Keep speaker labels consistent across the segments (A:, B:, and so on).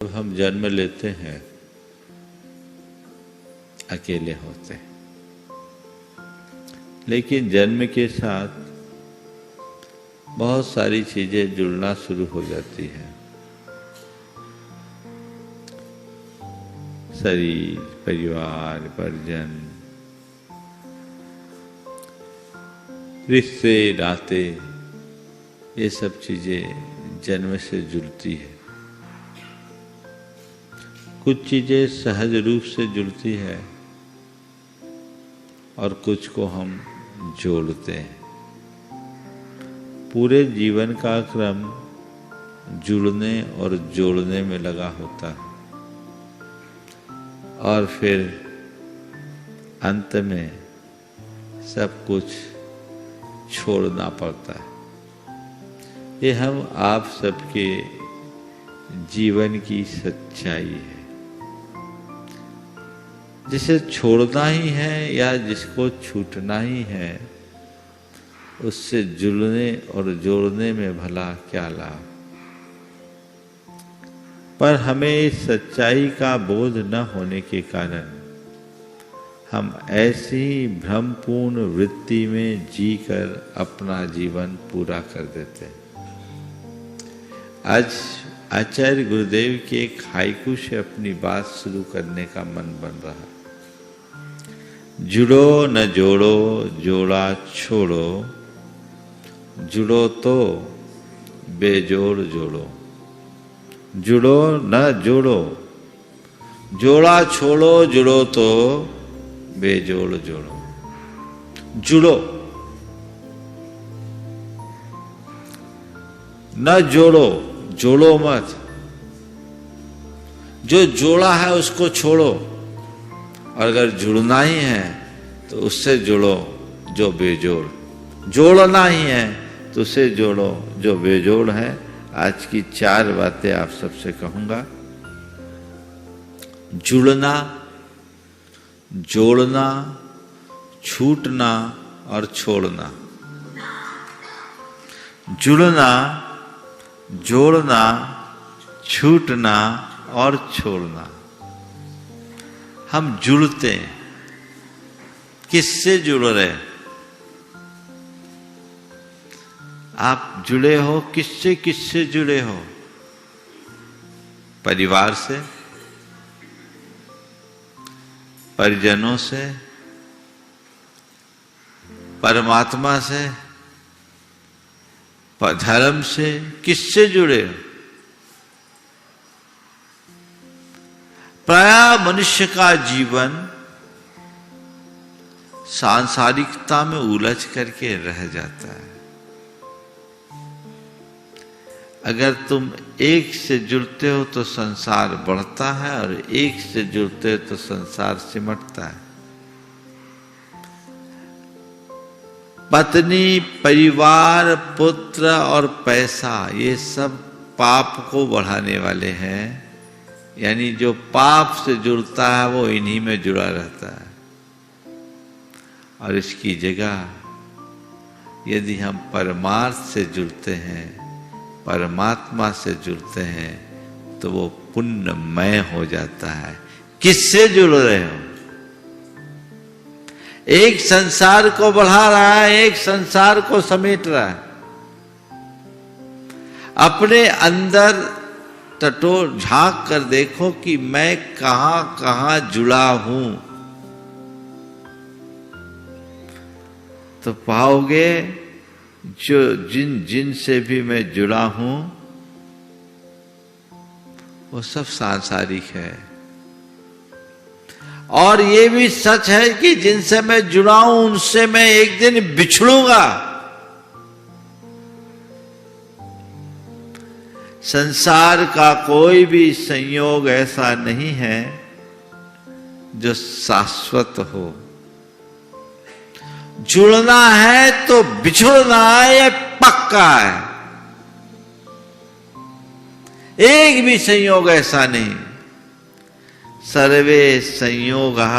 A: जब हम जन्म लेते हैं अकेले होते हैं, लेकिन जन्म के साथ बहुत सारी चीजें जुड़ना शुरू हो जाती हैं। शरीर, परिवार, परिजन, रिश्ते, नाते, ये सब चीजें जन्म से जुड़ती है। कुछ चीजें सहज रूप से जुड़ती है और कुछ को हम जोड़ते हैं। पूरे जीवन का क्रम जुड़ने और जोड़ने में लगा होता है और फिर अंत में सब कुछ छोड़ना पड़ता है। ये हम आप सबके जीवन की सच्चाई है। जिसे छोड़ना ही है या जिसको छूटना ही है, उससे जुड़ने और जोड़ने में भला क्या लाभ। पर हमें इस सच्चाई का बोध न होने के कारण हम ऐसी भ्रमपूर्ण वृत्ति में जीकर अपना जीवन पूरा कर देते हैं। आज आचार्य गुरुदेव के एक हाइकू से अपनी बात शुरू करने का मन बन रहा। जुड़ो न जोड़ो, जोड़ा छोड़ो, जुड़ो तो बेजोड़ जोड़ो। जुड़ो न जोड़ो, जोड़ा छोड़ो, जुड़ो तो बेजोड़ जोड़ो। जुड़ो, न जोड़ो, जोड़ो मत। जो जोड़ा है उसको छोड़ो, और अगर जुड़ना ही है तो उससे जुड़ो जो बेजोड़। जोड़ना ही है तो उससे जोड़ो जो बेजोड़ है। आज की 4 बातें आप सबसे कहूंगा। जुड़ना, जोड़ना, छूटना और छोड़ना। जुड़ना, जोड़ना, छूटना और छोड़ना। हम जुड़ते हैं, किससे जुड़ रहे? आप जुड़े हो किससे? किससे जुड़े हो? परिवार से, परिजनों से, परमात्मा से, धर्म से, किससे जुड़े हो? प्रायः मनुष्य का जीवन सांसारिकता में उलझ करके रह जाता है। अगर तुम एक से जुड़ते हो तो संसार बढ़ता है और एक से जुड़ते हो तो संसार सिमटता है। पत्नी, परिवार, पुत्र और पैसा, ये सब पाप को बढ़ाने वाले हैं। यानी जो पाप से जुड़ता है वो इन्हीं में जुड़ा रहता है। और इसकी जगह यदि हम परमार्थ से जुड़ते हैं, परमात्मा से जुड़ते हैं, तो वो पुण्यमय हो जाता है। किससे जुड़ रहे हो? एक संसार को बढ़ा रहा है, एक संसार को समेट रहा है। अपने अंदर टटोल झांक कर देखो कि मैं कहां कहां जुड़ा हूं, तो पाओगे जो जिन से भी मैं जुड़ा हूं वो सब सांसारिक है। और ये भी सच है कि जिनसे मैं जुड़ा हूं उनसे मैं एक दिन बिछड़ूंगा। संसार का कोई भी संयोग ऐसा नहीं है जो शाश्वत हो। जुड़ना है तो बिछड़ना है, ये पक्का है। एक भी संयोग ऐसा नहीं। सर्वे संयोगा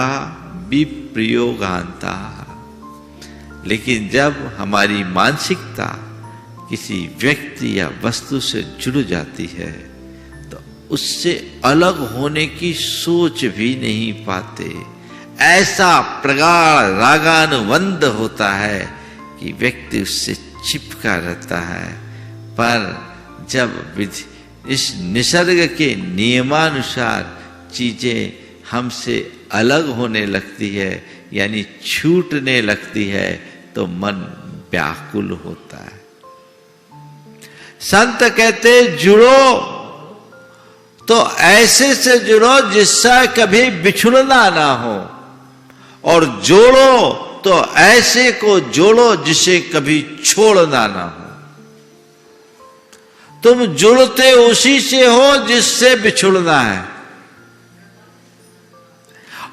A: विप्रयोगांता। लेकिन जब हमारी मानसिकता किसी व्यक्ति या वस्तु से जुड़ जाती है तो उससे अलग होने की सोच भी नहीं पाते। ऐसा प्रगाढ़ रागानुबंध होता है कि व्यक्ति उससे चिपका रहता है। पर जब इस निसर्ग के नियमानुसार चीजें हमसे अलग होने लगती है, यानी छूटने लगती है, तो मन व्याकुल होता है। संत कहते जुड़ो तो ऐसे से जुड़ो जिससे कभी बिछुड़ना ना हो, और जोड़ो तो ऐसे को जोड़ो जिसे कभी छोड़ना ना हो। तुम जुड़ते उसी से हो जिससे बिछुड़ना है,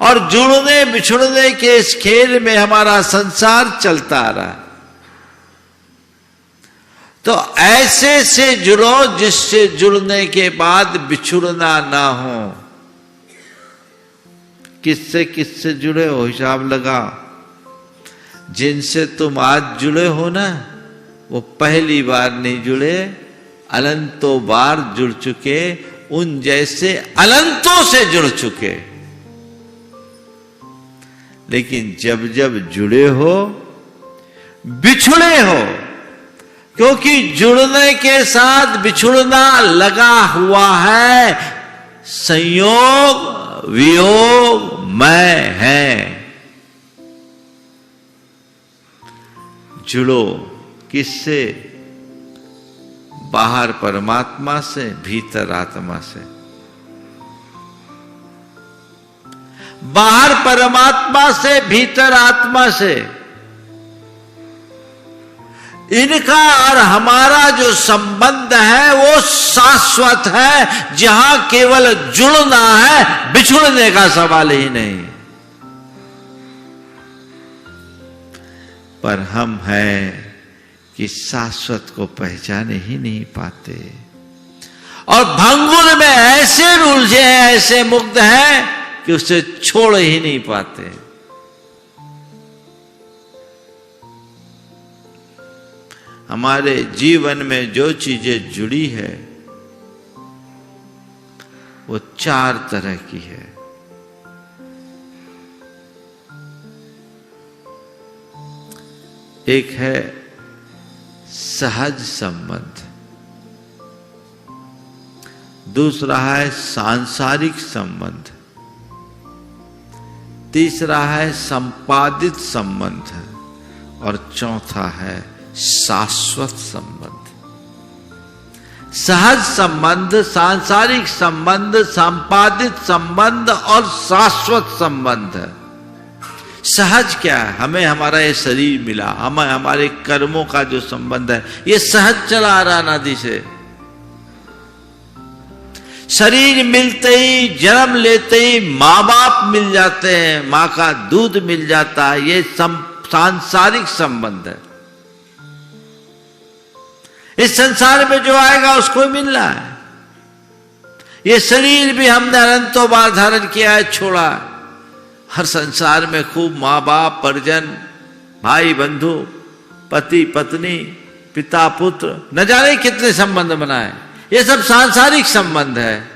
A: और जुड़ने बिछुड़ने के इस खेल में हमारा संसार चलता रहा। तो ऐसे से जुड़ो जिससे जुड़ने के बाद बिछुड़ना ना हो। किससे किससे जुड़े हो हिसाब लगा। जिनसे तुम आज जुड़े हो ना, वो पहली बार नहीं जुड़े, अनंतों बार जुड़ चुके, उन जैसे अनंतों से जुड़ चुके। लेकिन जब जब जुड़े हो, बिछुड़े हो, क्योंकि जुड़ने के साथ बिछुड़ना लगा हुआ है। संयोग वियोग मैं है। जुड़ो किससे? बाहर परमात्मा से, भीतर आत्मा से। बाहर परमात्मा से, भीतर आत्मा से। इनका और हमारा जो संबंध है वो शाश्वत है, जहां केवल जुड़ना है, बिछुड़ने का सवाल ही नहीं। पर हम हैं कि शाश्वत को पहचाने ही नहीं पाते, और भंगुर में ऐसे उलझे हैं, ऐसे मुग्ध हैं कि उसे छोड़ ही नहीं पाते। हमारे जीवन में जो चीजें जुड़ी है वो 4 तरह की है। एक है सहज संबंध, दूसरा है सांसारिक संबंध, तीसरा है संपादित संबंध, और चौथा है शाश्वत संबंध। सहज संबंध, सांसारिक संबंध, संपादित संबंध और शाश्वत संबंध। सहज क्या है? हमें हमारा ये शरीर मिला, हमें हमारे कर्मों का जो संबंध है ये सहज चला आ रहा अनादि से। शरीर मिलते ही, जन्म लेते ही माँ बाप मिल जाते हैं, माँ का दूध मिल जाता है, ये सांसारिक संबंध है। इस संसार में जो आएगा उसको मिलना है। ये शरीर भी हमने अनंतों बार धारण किया है, छोड़ा है। हर संसार में खूब माँ बाप, परिजन, भाई बंधु, पति पत्नी, पिता पुत्र, न जाने कितने संबंध बनाए। ये सब सांसारिक संबंध है।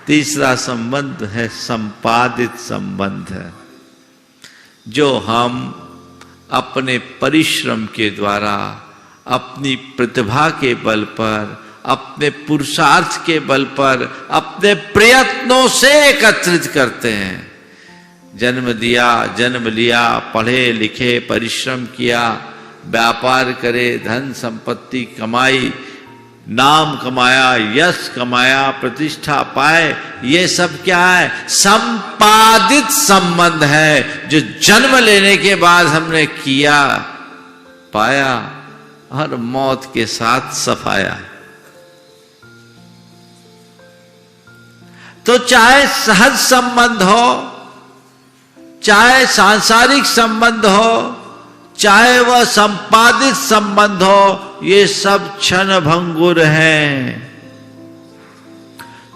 A: तीसरा संबंध है संपादित संबंध, जो हम अपने परिश्रम के द्वारा, अपनी प्रतिभा के बल पर, अपने पुरुषार्थ के बल पर, अपने प्रयत्नों से एकत्रित करते हैं। जन्म दिया, जन्म लिया, पढ़े लिखे, परिश्रम किया, व्यापार करे, धन संपत्ति कमाई, नाम कमाया, यश कमाया, प्रतिष्ठा पाए। ये सब क्या है? संपादित संबंध है, जो जन्म लेने के बाद हमने किया, पाया और मौत के साथ सफाया। तो चाहे सहज संबंध हो, चाहे सांसारिक संबंध हो, चाहे वह संपादित संबंध हो, ये सब क्षण भंगुर हैं,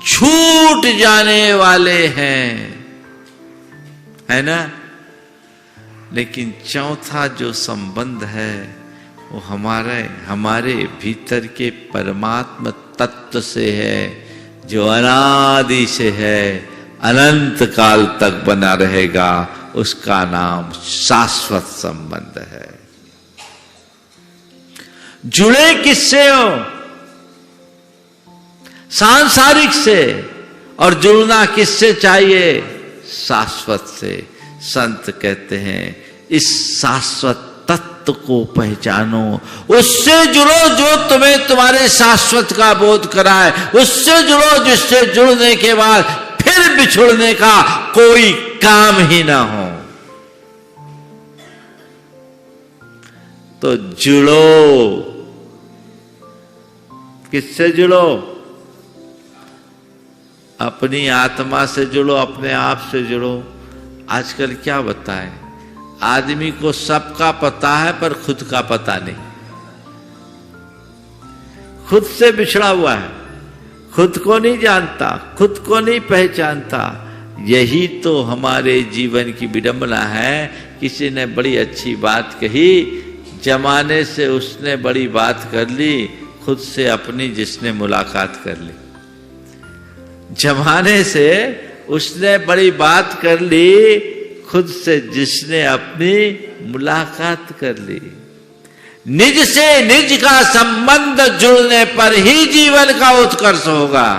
A: छूट जाने वाले हैं, है ना। लेकिन चौथा जो संबंध है वो हमारे भीतर के परमात्मा तत्व से है, जो अनादि से है, अनंत काल तक बना रहेगा, उसका नाम शाश्वत संबंध है। जुड़े किससे हो? सांसारिक से। और जुड़ना किससे चाहिए? शाश्वत से। संत कहते हैं इस शाश्वत तत्व को पहचानो, उससे जुड़ो जो तुम्हें तुम्हारे शाश्वत का बोध कराए, उससे जुड़ो जिससे जुड़ने के बाद फिर बिछुड़ने का कोई काम ही ना हो। तो जुड़ो। किससे जुड़ो? अपनी आत्मा से जुड़ो, अपने आप से जुड़ो। आजकल क्या बताएं, आदमी को सबका पता है पर खुद का पता नहीं, खुद से बिछड़ा हुआ है, खुद को नहीं जानता, खुद को नहीं पहचानता। यही तो हमारे जीवन की विडंबना है। किसी ने बड़ी अच्छी बात कही, जमाने से उसने बड़ी बात कर ली, खुद से अपनी जिसने मुलाकात कर ली। जमाने से उसने बड़ी बात कर ली, खुद से जिसने अपनी मुलाकात कर ली। निज से निज का संबंध जुड़ने पर ही जीवन का उत्कर्ष होगा।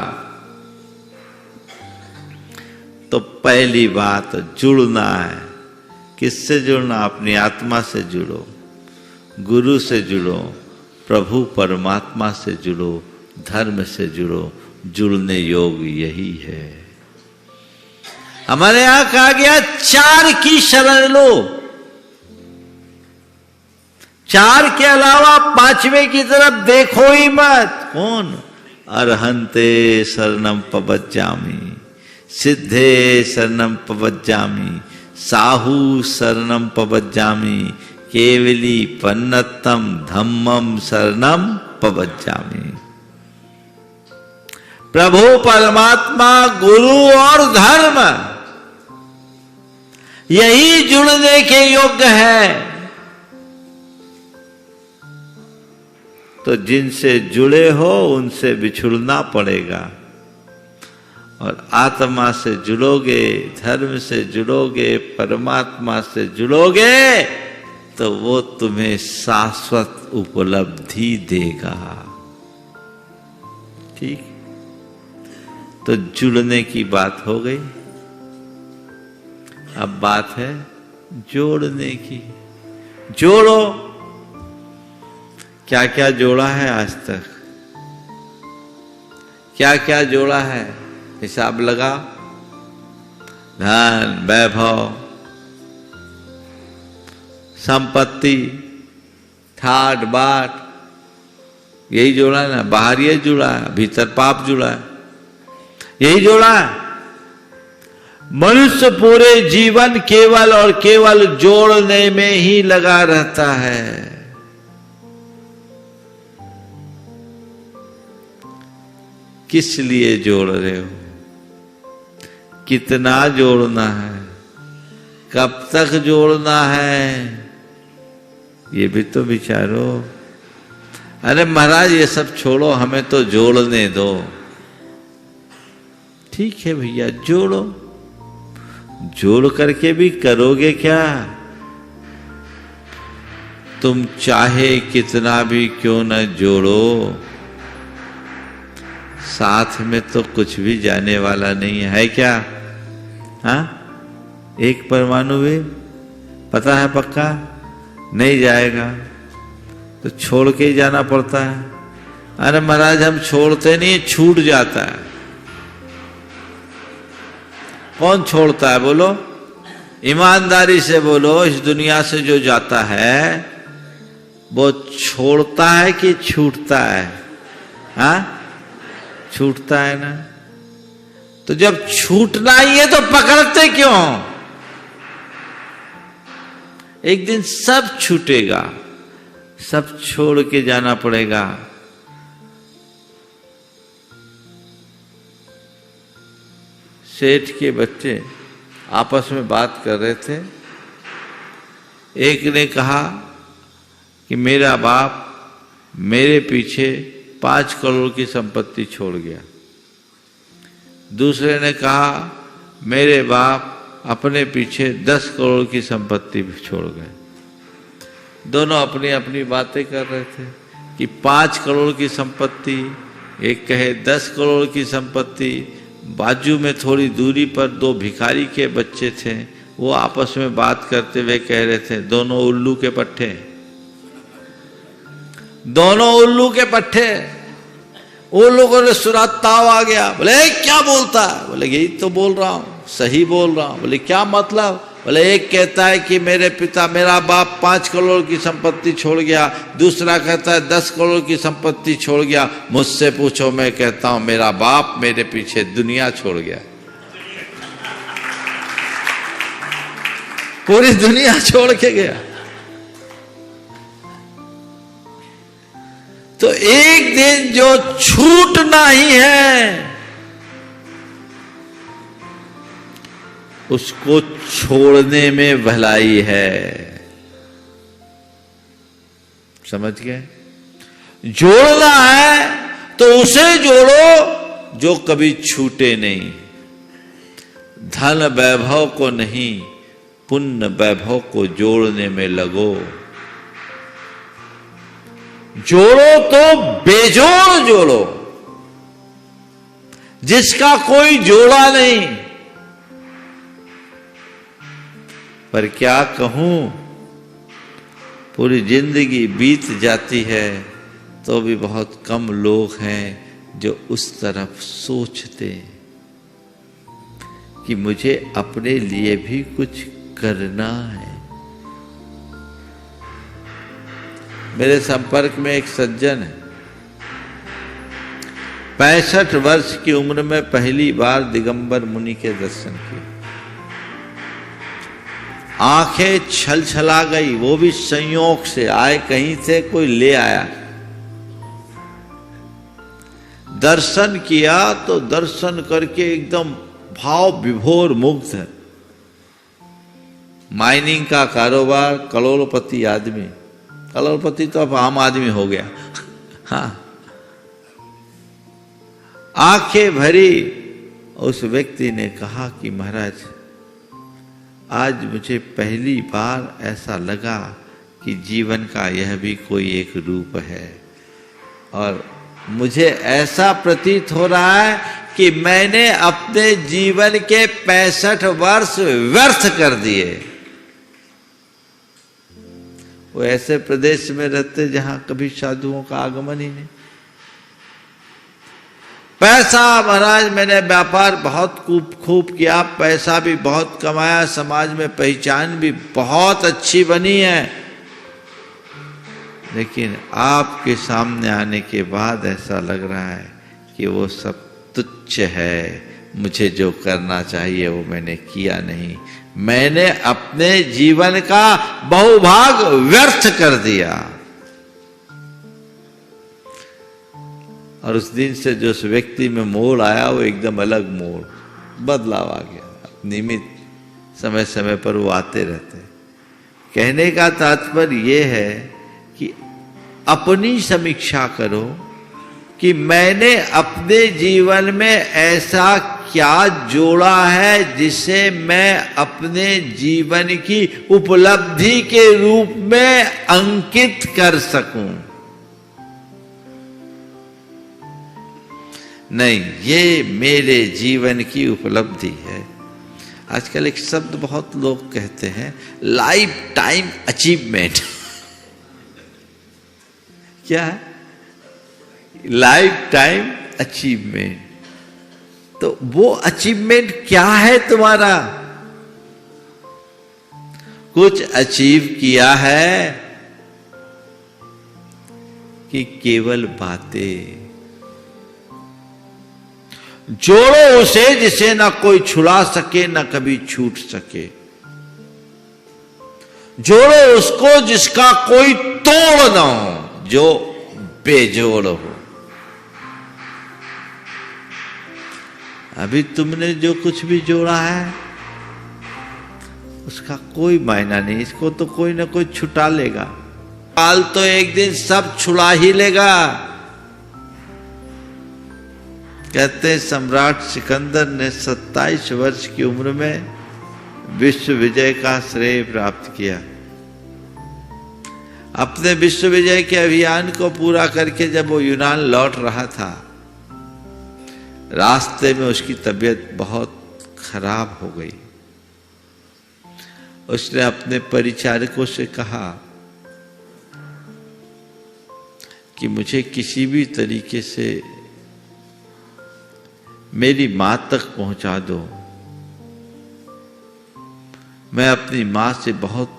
A: तो पहली बात जुड़ना है। किससे जुड़ना? अपनी आत्मा से जुड़ो, गुरु से जुड़ो, प्रभु परमात्मा से जुड़ो, धर्म से जुड़ो। जुड़ने योग यही है। हमारे यहां कहा गया 4 की शरण लो, 4 के अलावा 5वें की तरफ देखो ही मत। कौन? अरहंते शरणम पवज्जामि, सिद्धे शरणम पवज्जामि, साहू शरणम पवज्जामि, केवली पन्नतम धम्मम शरणम पवज्जामि। प्रभु परमात्मा, गुरु और धर्म, यही जुड़ने के योग्य है। तो जिनसे जुड़े हो उनसे बिछुड़ना पड़ेगा। और आत्मा से जुड़ोगे, धर्म से जुड़ोगे, परमात्मा से जुड़ोगे, तो वो तुम्हें शाश्वत उपलब्धि देगा। ठीक? तो जुड़ने की बात हो गई। अब बात है जोड़ने की। जोड़ो। क्या क्या जोड़ा है आज तक? क्या क्या जोड़ा है? हिसाब लगा। धन, वैभव, संपत्ति, ठाट बाट, यही जोड़ा है ना। बाहर ये जुड़ा है, भीतर पाप जुड़ा है, यही जोड़ा है। मनुष्य पूरे जीवन केवल और केवल जोड़ने में ही लगा रहता है। किस लिए जोड़ रहे हो? कितना जोड़ना है? कब तक जोड़ना है? ये भी तो विचारो। अरे महाराज ये सब छोड़ो, हमें तो जोड़ने दो। ठीक है भैया, जोड़ो। जोड़ करके भी करोगे क्या? तुम चाहे कितना भी क्यों न जोड़ो, साथ में तो कुछ भी जाने वाला नहीं है क्या? हाँ, एक परमाणु भी पता है पक्का नहीं जाएगा, तो छोड़ के ही जाना पड़ता है। अरे महाराज हम छोड़ते नहीं, छूट जाता है। कौन छोड़ता है बोलो? ईमानदारी से बोलो। इस दुनिया से जो जाता है वो छोड़ता है कि छूटता है? हाँ, छूटता है ना। तो जब छूटना ही है तो पकड़ते क्यों? एक दिन सब छूटेगा, सब छोड़ के जाना पड़ेगा। सेठ के बच्चे आपस में बात कर रहे थे। एक ने कहा कि मेरा बाप मेरे पीछे 5 करोड़ की संपत्ति छोड़ गया। दूसरे ने कहा मेरे बाप अपने पीछे 10 करोड़ की संपत्ति छोड़ गए। दोनों अपनी अपनी बातें कर रहे थे कि 5 करोड़ की संपत्ति, एक कहे 10 करोड़ की संपत्ति। बाजू में थोड़ी दूरी पर 2 भिखारी के बच्चे थे, वो आपस में बात करते हुए कह रहे थे दोनों उल्लू के पट्टे, दोनों उल्लू के पट्टे। वो लोगों ने सुना, ताव आ गया। बोले क्या बोलता है? बोले यही तो बोल रहा हूं, सही बोल रहा हूं। बोले क्या मतलब? बोले एक कहता है कि मेरा बाप 5 करोड़ की संपत्ति छोड़ गया, दूसरा कहता है 10 करोड़ की संपत्ति छोड़ गया। मुझसे पूछो, मैं कहता हूं मेरा बाप मेरे पीछे दुनिया छोड़ गया, पूरी दुनिया छोड़ के गया। तो एक दिन जो छूटना ही है उसको छोड़ने में भलाई है। समझ गए? जोड़ना है तो उसे जोड़ो जो कभी छूटे नहीं। धन वैभव को नहीं, पुण्य वैभव को जोड़ने में लगो। जोड़ो तो बेजोड़ जोड़ो, जिसका कोई जोड़ा नहीं। पर क्या कहूं, पूरी जिंदगी बीत जाती है तो भी बहुत कम लोग हैं जो उस तरफ सोचते कि मुझे अपने लिए भी कुछ करना है। मेरे संपर्क में एक सज्जन है, 65 वर्ष की उम्र में पहली बार दिगंबर मुनि के दर्शन किए। आंखें छलछला गई, वो भी संयोग से आए, कहीं से कोई ले आया। दर्शन किया तो दर्शन करके एकदम भाव विभोर मुग्ध है। माइनिंग का कारोबार, करोड़पति आदमी, करोड़पति तो अब आम आदमी हो गया। हाँ, आंखें भरी। उस व्यक्ति ने कहा कि महाराज, आज मुझे पहली बार ऐसा लगा कि जीवन का यह भी कोई एक रूप है, और मुझे ऐसा प्रतीत हो रहा है कि मैंने अपने जीवन के 65 वर्ष व्यर्थ कर दिए। वो ऐसे प्रदेश में रहते जहां कभी साधुओं का आगमन ही नहीं। पैसा महाराज, मैंने व्यापार बहुत खूब किया, पैसा भी बहुत कमाया, समाज में पहचान भी बहुत अच्छी बनी है, लेकिन आपके सामने आने के बाद ऐसा लग रहा है कि वो सब तुच्छ है। मुझे जो करना चाहिए वो मैंने किया नहीं, मैंने अपने जीवन का बहुभाग व्यर्थ कर दिया। और उस दिन से जो उस व्यक्ति में मोड़ आया वो एकदम अलग मोड़, बदलाव आ गया। नियमित समय समय पर वो आते रहते। कहने का तात्पर्य ये है कि अपनी समीक्षा करो कि मैंने अपने जीवन में ऐसा क्या जोड़ा है जिसे मैं अपने जीवन की उपलब्धि के रूप में अंकित कर सकूं। नहीं, ये मेरे जीवन की उपलब्धि है। आजकल एक शब्द बहुत लोग कहते हैं, लाइफ टाइम अचीवमेंट। क्या है लाइफ टाइम अचीवमेंट? तो वो अचीवमेंट क्या है तुम्हारा? कुछ अचीव किया है कि केवल बातें? जोड़ो उसे जिसे ना कोई छुड़ा सके ना कभी छूट सके। जोड़ो उसको जिसका कोई तोड़ ना हो, जो बेजोड़ हो। अभी तुमने जो कुछ भी जोड़ा है उसका कोई मायना नहीं, इसको तो कोई ना कोई छुटा लेगा। काल तो एक दिन सब छुड़ा ही लेगा। कहते हैं सम्राट सिकंदर ने 27 वर्ष की उम्र में विश्व विजय का श्रेय प्राप्त किया। अपने विश्व विजय के अभियान को पूरा करके जब वो यूनान लौट रहा था, रास्ते में उसकी तबीयत बहुत खराब हो गई। उसने अपने परिचारकों से कहा कि मुझे किसी भी तरीके से मेरी मां तक पहुंचा दो। मैं अपनी मां से बहुत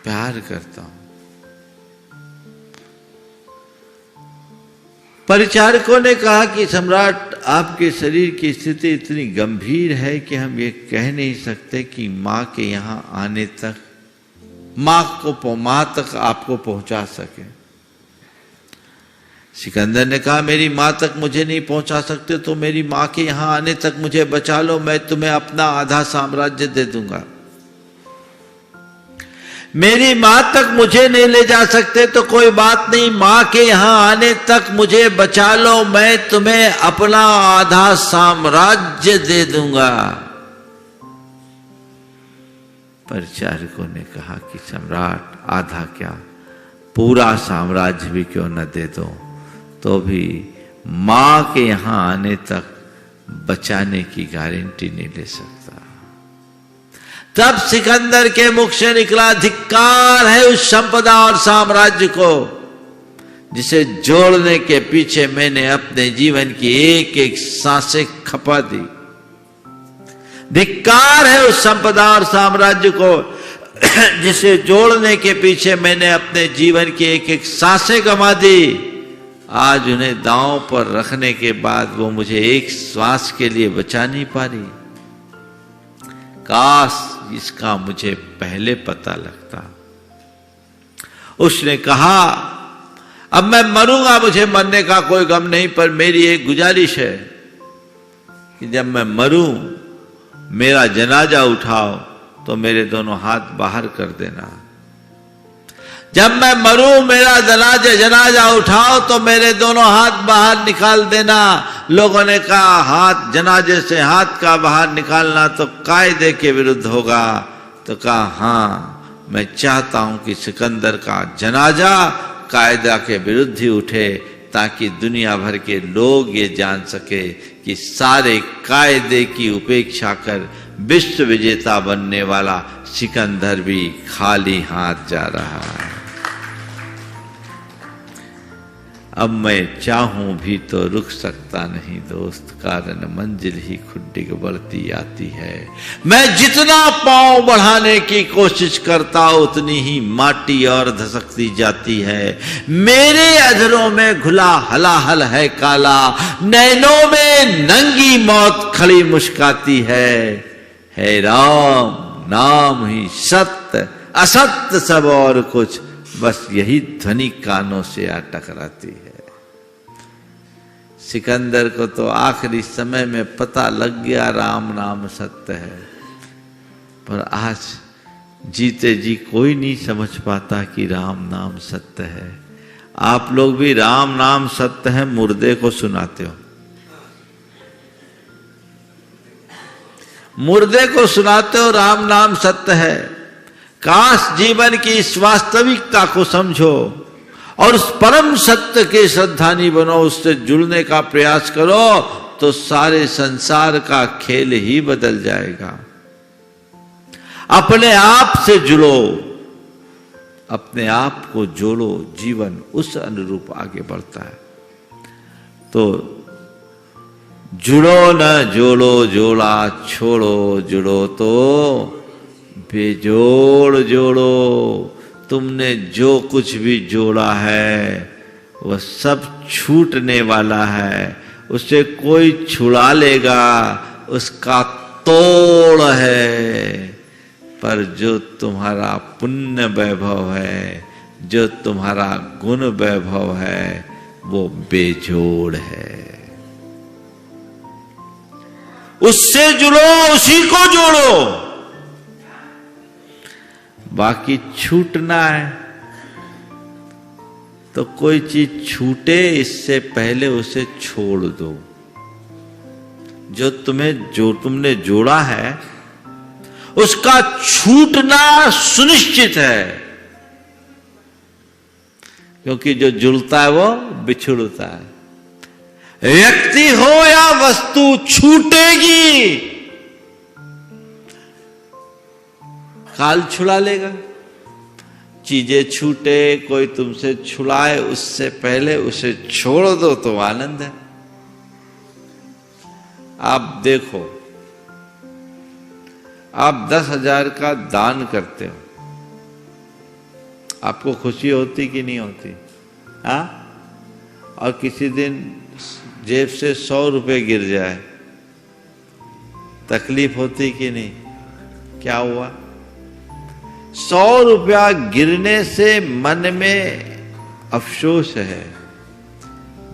A: प्यार करता हूं। परिचारकों ने कहा कि सम्राट, आपके शरीर की स्थिति इतनी गंभीर है कि हम ये कह नहीं सकते कि मां के यहां आने तक मां तक आपको पहुंचा सके। सिकंदर ने कहा, मेरी मां तक मुझे नहीं पहुंचा सकते तो मेरी मां के यहां आने तक मुझे बचा लो, मैं तुम्हें अपना आधा साम्राज्य दे दूंगा। मेरी मां तक मुझे नहीं ले जा सकते तो कोई बात नहीं, मां के यहां आने तक मुझे बचा लो, मैं तुम्हें अपना आधा साम्राज्य दे दूंगा। परिचारकों ने कहा कि सम्राट, आधा क्या, पूरा साम्राज्य भी क्यों न दे दो, तो भी मां के यहां आने तक बचाने की गारंटी नहीं ले सकता। तब सिकंदर के मुख से निकला, धिक्कार है उस संपदा और साम्राज्य को जिसे जोड़ने के पीछे मैंने अपने जीवन की एक एक सांसें खपा दी। धिक्कार है उस संपदा और साम्राज्य को जिसे जोड़ने के पीछे मैंने अपने जीवन की एक एक सांसें गंवा दी। आज उन्हें दांव पर रखने के बाद वो मुझे एक श्वास के लिए बचा नहीं पा रही। काश इसका मुझे पहले पता लगता। उसने कहा, अब मैं मरूंगा, मुझे मरने का कोई गम नहीं, पर मेरी एक गुजारिश है कि जब मैं मरूं, मेरा जनाजा उठाओ तो मेरे दोनों हाथ बाहर कर देना। जब मैं मरूं, मेरा जनाजा उठाओ तो मेरे दोनों हाथ बाहर निकाल देना। लोगों ने कहा, हाथ, जनाजे से हाथ का बाहर निकालना तो कायदे के विरुद्ध होगा। तो कहा, हां, मैं चाहता हूं कि सिकंदर का जनाजा कायदा के विरुद्ध ही उठे, ताकि दुनिया भर के लोग ये जान सके कि सारे कायदे की उपेक्षा कर विश्व विजेता बनने वाला सिकंदर भी खाली हाथ जा रहा है। अब मैं चाहूं भी तो रुक सकता नहीं दोस्त, कारण मंजिल ही खुद बढ़ती आती है। मैं जितना पांव बढ़ाने की कोशिश करता उतनी ही माटी और धसकती जाती है। मेरे अधरों में घुला हलाहल है काला, नैनों में नंगी मौत खड़ी मुस्काती है राम नाम ही सत्य, असत्य सब और कुछ, बस यही ध्वनि कानों से आ टकराती है। सिकंदर को तो आखिरी समय में पता लग गया राम नाम सत्य है, पर आज जीते जी कोई नहीं समझ पाता कि राम नाम सत्य है। आप लोग भी राम नाम सत्य है मुर्दे को सुनाते हो, मुर्दे को सुनाते हो राम नाम सत्य है। काश जीवन की इस वास्तविकता को समझो और उस परम सत्य के श्रद्धानी बनो, उससे जुड़ने का प्रयास करो तो सारे संसार का खेल ही बदल जाएगा। अपने आप से जुड़ो, अपने आप को जोड़ो, जीवन उस अनुरूप आगे बढ़ता है। तो जुड़ो न जोड़ो, जोड़ा छोड़ो, जुड़ो तो बेजोड़ जोड़ो। तुमने जो कुछ भी जोड़ा है वह सब छूटने वाला है, उसे कोई छुड़ा लेगा, उसका तोड़ है। पर जो तुम्हारा पुण्य वैभव है, जो तुम्हारा गुण वैभव है, वो बेजोड़ है। उससे जुड़ो, उसी को जोड़ो। बाकी छूटना है तो कोई चीज छूटे इससे पहले उसे छोड़ दो। जो तुमने जोड़ा है उसका छूटना सुनिश्चित है, क्योंकि जो जुड़ता है वो बिछुड़ता है। व्यक्ति हो या वस्तु छूटेगी, काल छुड़ा लेगा। चीजें छूटे, कोई तुमसे छुड़ाए, उससे पहले उसे छोड़ दो तो आनंद है। आप देखो, आप 10,000 का दान करते हो, आपको खुशी होती कि नहीं होती? हाँ? और किसी दिन जेब से 100 रुपए गिर जाए, तकलीफ होती कि नहीं? क्या हुआ? 100 रुपया गिरने से मन में अफसोस है,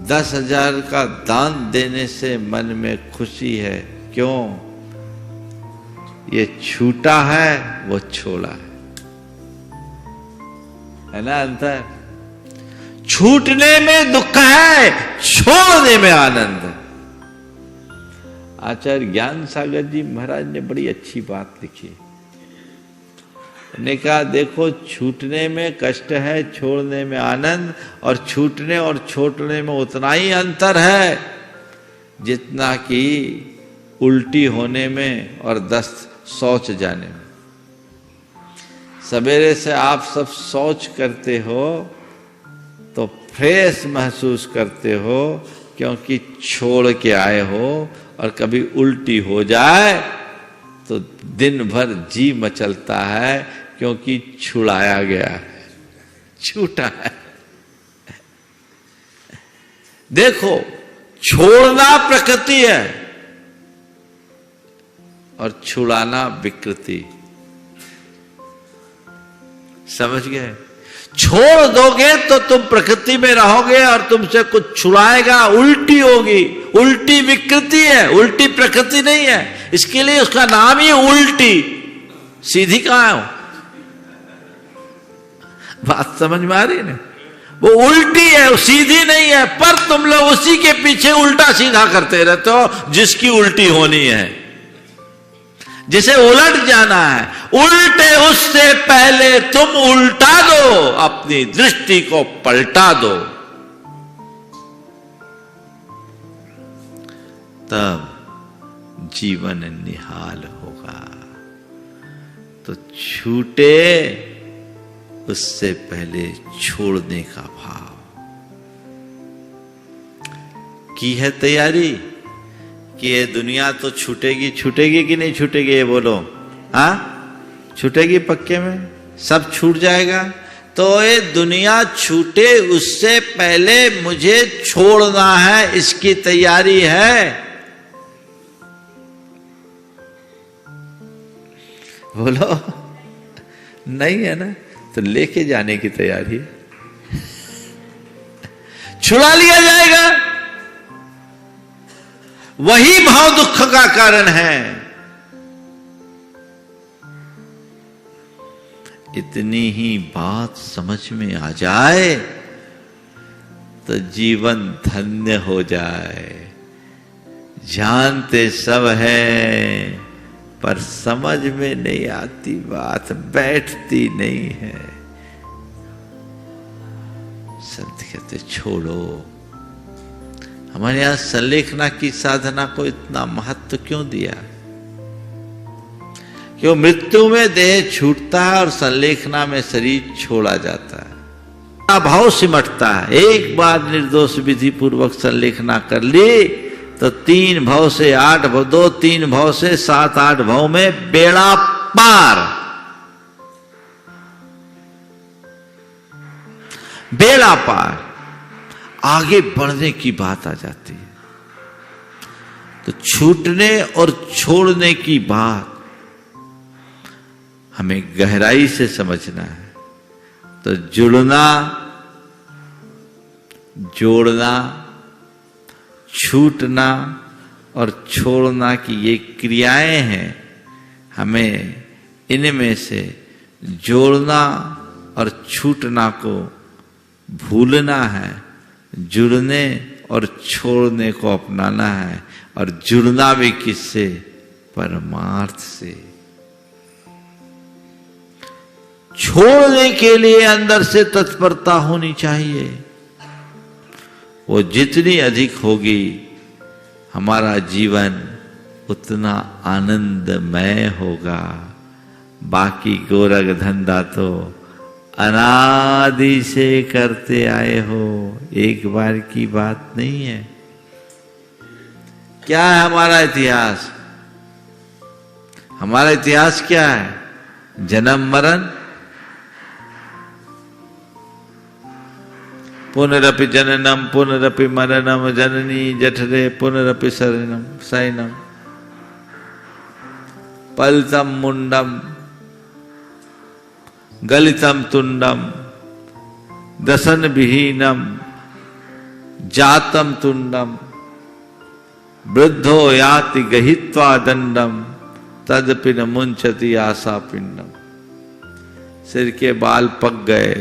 A: 10,000 का दान देने से मन में खुशी है। क्यों? ये छूटा है, वो छोड़ा है ना अंतर? छूटने में दुख है, छोड़ने में आनंद है। आचार्य ज्ञान सागर जी महाराज ने बड़ी अच्छी बात लिखी। उन्होंने कहा देखो, छूटने में कष्ट है, छोड़ने में आनंद। और छूटने और छोड़ने में उतना ही अंतर है जितना कि उल्टी होने में और दस्त शौच जाने में। सवेरे से आप सब शौच करते हो तो फ्रेश महसूस करते हो, क्योंकि छोड़ के आए हो। और कभी उल्टी हो जाए तो दिन भर जी मचलता है, क्योंकि छुड़ाया गया है, छूटा है। देखो, छोड़ना प्रकृति है और छुड़ाना विकृति। समझ गए? छोड़ दोगे तो तुम प्रकृति में रहोगे और तुमसे कुछ छुड़ाएगा, उल्टी होगी। उल्टी विकृति है, उल्टी प्रकृति नहीं है। इसके लिए उसका नाम ही उल्टी। सीधी कहां हो? बात समझ में आ रही है? वो उल्टी है, वो सीधी नहीं है। पर तुम लोग उसी के पीछे उल्टा सीधा करते रहते हो, जिसकी उल्टी होनी है, जिसे उलट जाना है। उल्टे उससे पहले तुम उल्टा दो, अपनी दृष्टि को पलटा दो, तब जीवन निहाल होगा। तो छूटे उससे पहले छोड़ने का भाव की है तैयारी कि ये दुनिया तो छूटेगी। छूटेगी कि नहीं छूटेगी? ये बोलो। हाँ, छूटेगी पक्के में, सब छूट जाएगा। तो ये दुनिया छूटे उससे पहले मुझे छोड़ना है, इसकी तैयारी है। बोलो, नहीं है ना? तो लेके जाने की तैयारी है। छुड़ा लिया जाएगा, वही भाव दुख का कारण है। इतनी ही बात समझ में आ जाए तो जीवन धन्य हो जाए। जानते सब है, पर समझ में नहीं आती, बात बैठती नहीं है। संत कहते छोड़ो। हमारे यहां संलेखना की साधना को इतना महत्व क्यों दिया? क्यों? मृत्यु में देह छूटता है और संलेखना में शरीर छोड़ा जाता है, भाव सिमटता है। एक बार निर्दोष विधि पूर्वक संलेखना कर ली तो 3 भव से 8 भव, 2-3 भव से 7-8 भव में बेड़ा पार। बेड़ा पार, आगे बढ़ने की बात आ जाती है। तो छूटने और छोड़ने की बात हमें गहराई से समझना है। तो जुड़ना, जोड़ना, छूटना और छोड़ना की ये क्रियाएं हैं। हमें इनमें से जोड़ना और छूटना को भूलना है, जुड़ने और छोड़ने को अपनाना है। और जुड़ना भी किससे? परमार्थ से। छोड़ने के लिए अंदर से तत्परता होनी चाहिए। वो जितनी अधिक होगी हमारा जीवन उतना आनंदमय होगा। बाकी गोरख धंधा तो अनादि से करते आए हो, एक बार की बात नहीं है। क्या है हमारा इतिहास? हमारा इतिहास क्या है? जन्म मरण, पुनरपि जननम पुनरपि मरणम, जननी जठरे पुनरपि शयनम, पलतम मुंडम गलितम तुंडम, दसन विहीनम जातम तुंडम, वृद्धो याति गहित्वा दंडम, तदपि न मुंचति आशा पिंडम। सिर के बाल पक गए,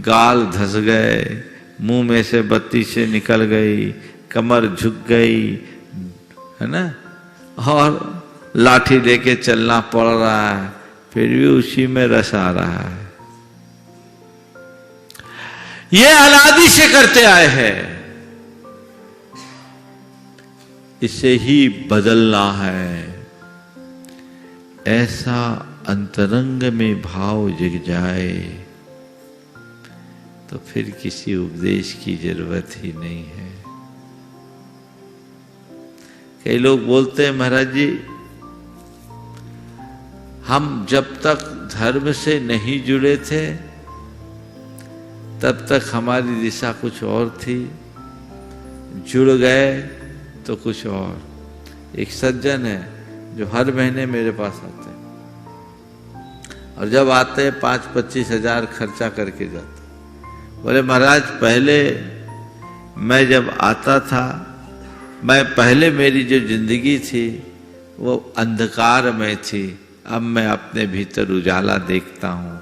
A: गाल धस गए, मुंह में से बत्ती से निकल गई, कमर झुक गई, है ना, और लाठी लेके चलना पड़ रहा है, फिर भी उसी में रस आ रहा है। ये अनादि से करते आए हैं, इसे ही बदलना है। ऐसा अंतरंग में भाव जग जाए तो फिर किसी उपदेश की जरूरत ही नहीं है। कई लोग बोलते हैं महाराज जी, हम जब तक धर्म से नहीं जुड़े थे तब तक हमारी दिशा कुछ और थी, जुड़ गए तो कुछ और। एक सज्जन है जो हर महीने मेरे पास आते हैं और जब आते हैं 5-25 हजार खर्चा करके जाते। बोले महाराज, पहले मैं जब आता था, मैं पहले मेरी जो जिंदगी थी वो अंधकार में थी, अब मैं अपने भीतर उजाला देखता हूँ।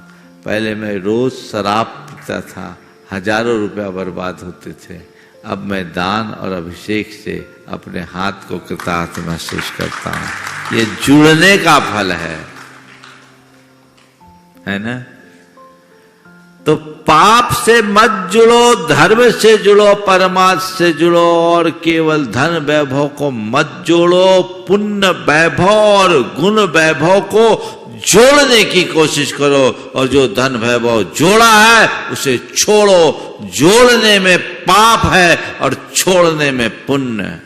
A: पहले मैं रोज शराब पीता था, हजारों रुपया बर्बाद होते थे, अब मैं दान और अभिषेक से अपने हाथ को कृतार्थ महसूस करता हूँ। ये जुड़ने का फल है ना। तो पाप से मत जुड़ो, धर्म से जुड़ो, परमात्मा से जुड़ो, और केवल धन वैभव को मत जोड़ो। पुण्य वैभव और गुण वैभव को जोड़ने की कोशिश करो, और जो धन वैभव जोड़ा है उसे छोड़ो। जोड़ने में पाप है और छोड़ने में पुण्य।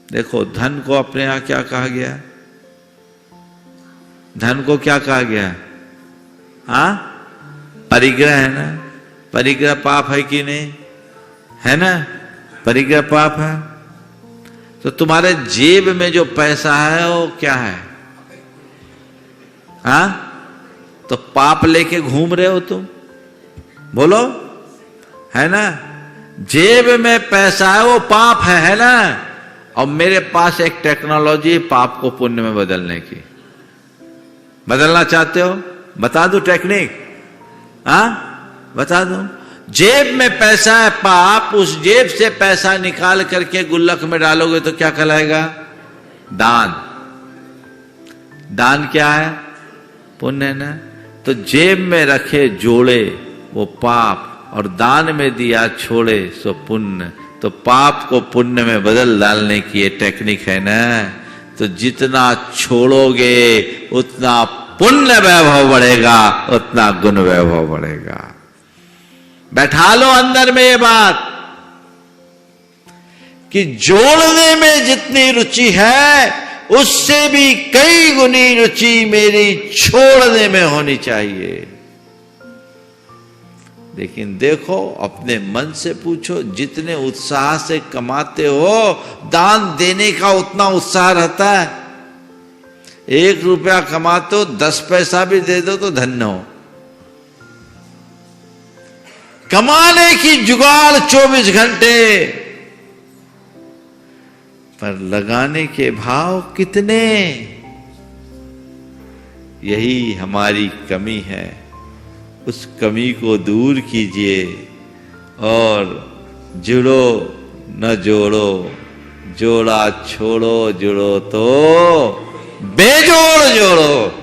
A: देखो, धन को अपने यहां क्या कहा गया? धन को क्या कहा गया? हाँ, परिग्रह है ना। परिग्रह पाप है कि नहीं? है ना, परिग्रह पाप है। तो तुम्हारे जेब में जो पैसा है वो क्या है? हाँ, तो पाप लेके घूम रहे हो तुम, बोलो, है ना। जेब में पैसा है वो पाप है ना। और मेरे पास एक टेक्नोलॉजी पाप को पुण्य में बदलने की। बदलना चाहते हो? बता दो टेक्निक। हाँ, बता दो। जेब में पैसा है पाप, उस जेब से पैसा निकाल करके गुल्लक में डालोगे तो क्या कहलाएगा? दान। दान क्या है? पुण्य है ना। तो जेब में रखे जोड़े वो पाप, और दान में दिया छोड़े सो पुण्य। तो पाप को पुण्य में बदल डालने की ये टेक्निक है ना। तो जितना छोड़ोगे उतना पुण्य वैभव बढ़ेगा, उतना गुण वैभव बढ़ेगा। बैठा लो अंदर में ये बात कि जोड़ने में जितनी रुचि है उससे भी कई गुनी रुचि मेरी छोड़ने में होनी चाहिए। लेकिन देखो, अपने मन से पूछो, जितने उत्साह से कमाते हो, दान देने का उतना उत्साह रहता है। 1 रुपया कमाते हो, 10 पैसा भी दे दो तो धन्य हो। कमाने की जुगाड़ 24 घंटे, पर लगाने के भाव कितने? यही हमारी कमी है। उस कमी को दूर कीजिए और जुड़ो न जोड़ो, जोड़ा छोड़ो, जुड़ो तो बेजोड़ जोड़ो।